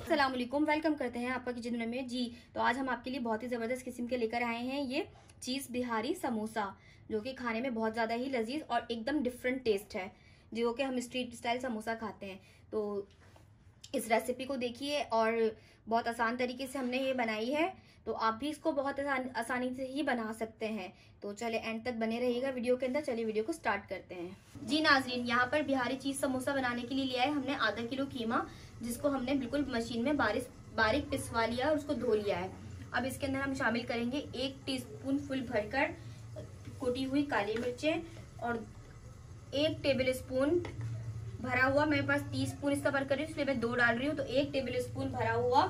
अस्सलाम वालेकुम, वेलकम करते हैं आपका किचन में जी। तो आज हम आपके लिए बहुत ही जबरदस्त किस्म के लेकर आए हैं ये चीज बिहारी समोसा, जो कि खाने में बहुत ज्यादा ही लजीज और एकदम डिफरेंट टेस्ट है, जो कि हम स्ट्रीट स्टाइल समोसा खाते हैं। तो इस रेसिपी को देखिए और बहुत आसान तरीके से हमने ये बनाई है, तो आप भी इसको बहुत आसानी से ही बना सकते हैं। तो चले एंड तक बने रहिएगा वीडियो के अंदर। चलिए वीडियो को स्टार्ट करते हैं जी। नाजरीन, यहाँ पर बिहारी चीज समोसा बनाने के लिए लिया है हमने आधा किलो कीमा, जिसको हमने बिल्कुल मशीन में बारीक पिसवा लिया और उसको धो लिया है। अब इसके अंदर हम शामिल करेंगे 1 टीस्पून फुल भरकर कुटी हुई काली मिर्चें और 1 टेबल स्पून भरा हुआ, मेरे पास टीस्पून इसका भर कर इसलिए मैं 2 डाल रही हूँ, तो 1 टेबल स्पून भरा हुआ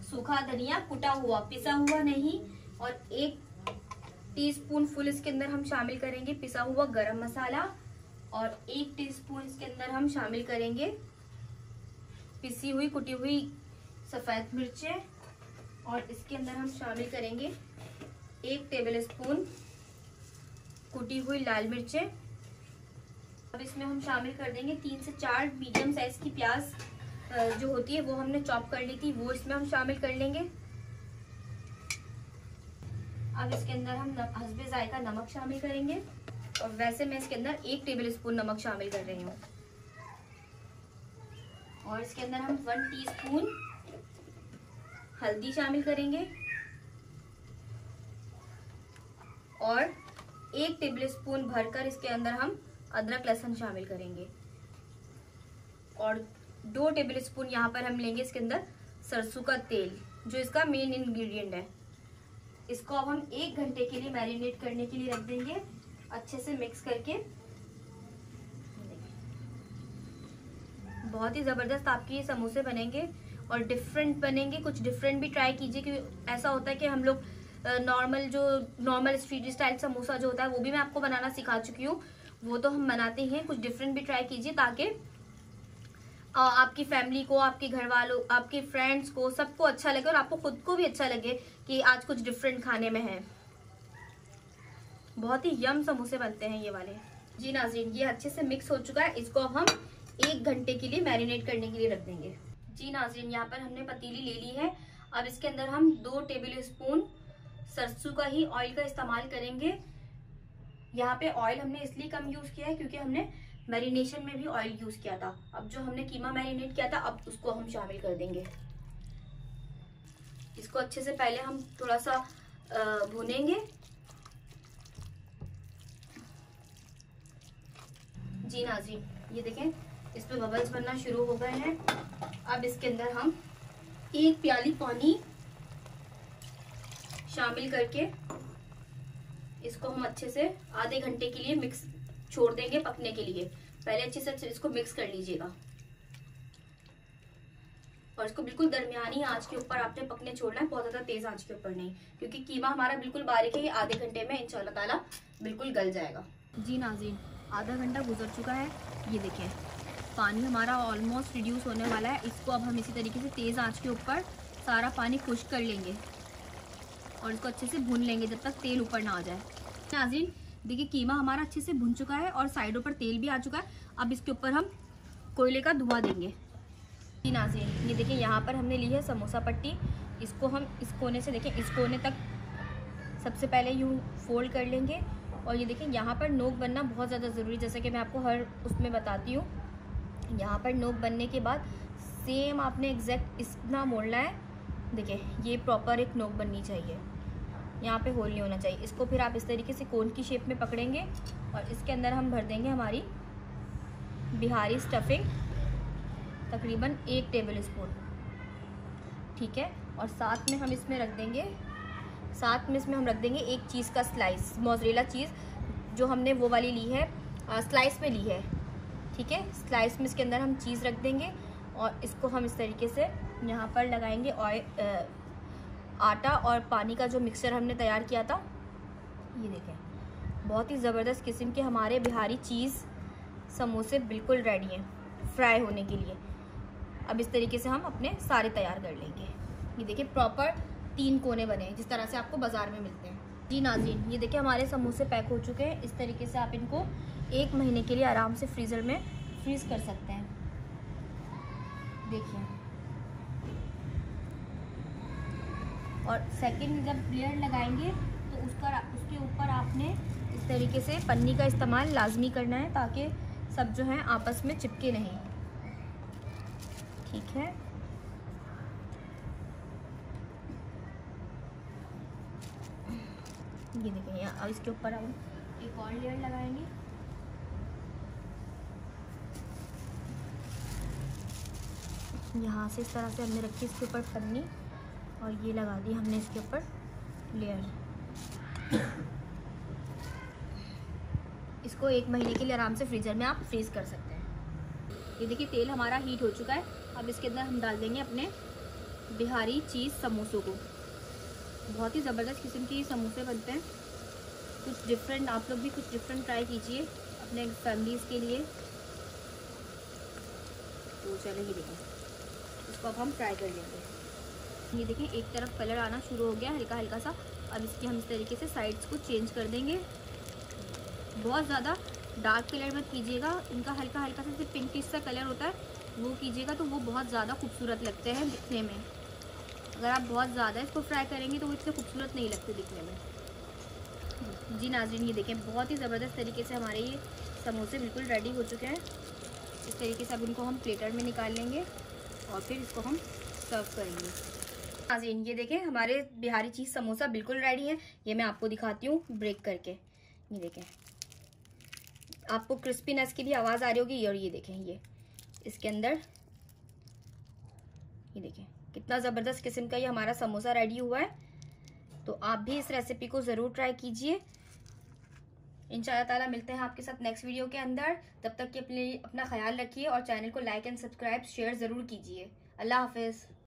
सूखा धनिया, कुटा हुआ, पिसा हुआ नहीं। और 1 टीस्पून फुल इसके अंदर हम शामिल करेंगे पिसा हुआ गरम मसाला और 1 टीस्पून इसके अंदर हम शामिल करेंगे पिसी हुई कुटी हुई सफेद मिर्चें और इसके अंदर हम शामिल करेंगे 1 टेबल स्पून कुटी हुई लाल मिर्चें। अब इसमें हम शामिल कर देंगे 3 से 4 मीडियम साइज की प्याज जो होती है, वो हमने चॉप कर ली थी, वो इसमें हम शामिल कर लेंगे। अब इसके अंदर हम हस्बे जायका नमक शामिल करेंगे और वैसे मैं इसके अंदर 1 टेबल स्पून नमक शामिल कर रही हूँ। और इसके अंदर हम 1 टीस्पून हल्दी शामिल करेंगे और 1 टेबल स्पून भरकर इसके अंदर हम अदरक लहसुन शामिल करेंगे और 2 टेबल स्पून यहाँ पर हम लेंगे इसके अंदर सरसों का तेल, जो इसका मेन इंग्रेडिएंट है। इसको अब हम 1 घंटे के लिए मैरिनेट करने के लिए रख देंगे, अच्छे से मिक्स करके। बहुत ही जबरदस्त आपके ये समोसे बनेंगे और डिफरेंट बनेंगे। कुछ डिफरेंट भी ट्राई कीजिए, क्योंकि ऐसा होता है कि हम लोग नॉर्मल स्ट्रीट स्टाइल समोसा जो होता है वो भी मैं आपको बनाना सिखा चुकी हूँ, वो तो हम बनाते हैं। कुछ डिफरेंट भी ट्राई कीजिए ताकि आपकी फैमिली को, आपके घर वालों, आपके फ्रेंड्स को, सबको अच्छा लगे और आपको खुद को भी अच्छा लगे कि आज कुछ डिफरेंट खाने में है। बहुत ही यम समोसे बनते हैं ये वाले जी। नाज़रीन, ये अच्छे से मिक्स हो चुका है, इसको अब हम 1 घंटे के लिए मैरिनेट करने के लिए रख देंगे जी। नाज़रीन, यहाँ पर हमने पतीली ले ली है। अब इसके अंदर हम 2 टेबल स्पून सरसों का ही ऑयल का इस्तेमाल करेंगे। यहाँ पे ऑयल हमने इसलिए कम यूज किया है क्योंकि हमने मैरिनेशन में भी ऑयल यूज किया था। अब जो हमने कीमा मैरिनेट किया था, अब उसको हम शामिल कर देंगे। इसको अच्छे से पहले हम थोड़ा सा भूनेंगे जी। नाज़रीन, ये देखें इस पे बबल्स बनना शुरू हो गए हैं। अब इसके अंदर हम 1 प्याली पानी शामिल करके इसको हम अच्छे से आधे घंटे के लिए मिक्स छोड़ देंगे पकने के लिए। पहले अच्छे से इसको मिक्स कर लीजिएगा और इसको बिल्कुल दरमियानी आंच के ऊपर आपने पकने छोड़ना है, बहुत ज्यादा तेज आंच के ऊपर नहीं, क्योंकि कीमा हमारा बिल्कुल बारीक है। ये आधे घंटे में इंशाल्लाह ताला बिल्कुल गल जाएगा जी। नाज़रीन, आधा घंटा गुजर चुका है, ये देखें पानी हमारा ऑलमोस्ट रिड्यूस होने वाला है। इसको अब हम इसी तरीके से तेज आंच के ऊपर सारा पानी खुश्क कर लेंगे और इसको अच्छे से भून लेंगे जब तक तेल ऊपर ना आ जाए। नाज़रीन, देखिए कीमा हमारा अच्छे से भुन चुका है और साइडों पर तेल भी आ चुका है। अब इसके ऊपर हम कोयले का धुआं देंगे जी। नाज़रीन, ये देखिए यहाँ पर हमने ली है समोसा पट्टी। इसको हम इस कोने से, देखें इस कोने तक सबसे पहले यूँ फोल्ड कर लेंगे और ये देखिए यहाँ पर नोक बनना बहुत ज़्यादा ज़रूरी, जैसे कि मैं आपको हर उसमें बताती हूँ। यहाँ पर नोक बनने के बाद सेम आपने एग्जैक्ट इतना मोड़ना है। देखिए ये प्रॉपर एक नोक बननी चाहिए, यहाँ पे होल नहीं होना चाहिए। इसको फिर आप इस तरीके से कोन की शेप में पकड़ेंगे और इसके अंदर हम भर देंगे हमारी बिहारी स्टफिंग, तकरीबन 1 टेबल स्पून, ठीक है। और साथ में हम इसमें रख देंगे, हम रख देंगे 1 चीज़ का स्लाइस, मोज़रेला चीज़ जो हमने वो वाली ली है, स्लाइस में ली है, ठीक है। स्लाइस में इसके अंदर हम चीज़ रख देंगे और इसको हम इस तरीके से यहाँ पर लगाएंगे। ऑयल, आटा और पानी का जो मिक्सचर हमने तैयार किया था, ये देखें बहुत ही ज़बरदस्त किस्म के हमारे बिहारी चीज़ समोसे बिल्कुल रेडी हैं फ्राई होने के लिए। अब इस तरीके से हम अपने सारे तैयार कर लेंगे। ये देखिए प्रॉपर 3 कोने बने हैं जिस तरह से आपको बाज़ार में मिलते हैं जी। नाज़रीन, ये देखिए हमारे समोसे पैक हो चुके हैं। इस तरीके से आप इनको 1 महीने के लिए आराम से फ्रीज़र में फ्रीज़ कर सकते हैं। देखिए और सेकंड जब लेयर लगाएंगे तो उसके ऊपर आपने इस तरीके से पन्नी का इस्तेमाल लाजमी करना है ताकि सब जो है आपस में चिपके नहीं। ठीक है, ये देखिए यहाँ। अब इसके ऊपर हम एक और लेयर लगाएंगे। यहाँ से इस तरह से हमने रखी इसके ऊपर पन्नी और ये लगा दी हमने इसके ऊपर लेयर। इसको 1 महीने के लिए आराम से फ्रीज़र में आप फ्रीज़ कर सकते हैं। ये देखिए तेल हमारा हीट हो चुका है। अब इसके अंदर हम डाल देंगे अपने बिहारी चीज़ समोसों को। बहुत ही ज़बरदस्त किस्म के समोसे बनते हैं। कुछ डिफरेंट, आप लोग भी कुछ डिफरेंट ट्राई कीजिए अपने फैमिलीज़ के लिए। तो चलो ये देखिए, इसको अब हम फ्राई कर लेंगे। ये देखें एक तरफ कलर आना शुरू हो गया हल्का हल्का सा। अब इसके हम इस तरीके से साइड्स को चेंज कर देंगे। बहुत ज़्यादा डार्क कलर मत कीजिएगा, इनका हल्का हल्का सा पिंकिश सा कलर होता है वो कीजिएगा, तो वो बहुत ज़्यादा खूबसूरत लगते हैं दिखने में। अगर आप बहुत ज़्यादा इसको फ्राई करेंगे तो वो इतने खूबसूरत नहीं लगते दिखने में। जी नाज़रीन, ये देखें बहुत ही ज़बरदस्त तरीके से हमारे ये समोसे बिल्कुल रेडी हो चुके हैं। इस तरीके से अब इनको हम प्लेटर में निकाल लेंगे और फिर इसको हम सर्व करेंगे। नाज़रीन ये देखें हमारे बिहारी चीज़ समोसा बिल्कुल रेडी है। ये मैं आपको दिखाती हूँ ब्रेक करके। ये देखें, आपको क्रिस्पीनेस की भी आवाज़ आ रही होगी। और ये देखें, ये इसके अंदर ये देखें कितना ज़बरदस्त किस्म का ये हमारा समोसा रेडी हुआ है। तो आप भी इस रेसिपी को ज़रूर ट्राई कीजिए। इंशाअल्लाह ताला मिलते हैं आपके साथ नेक्स्ट वीडियो के अंदर। तब तक के अपना ख्याल रखिए और चैनल को लाइक एंड सब्सक्राइब शेयर ज़रूर कीजिए। अल्लाह हाफिज़।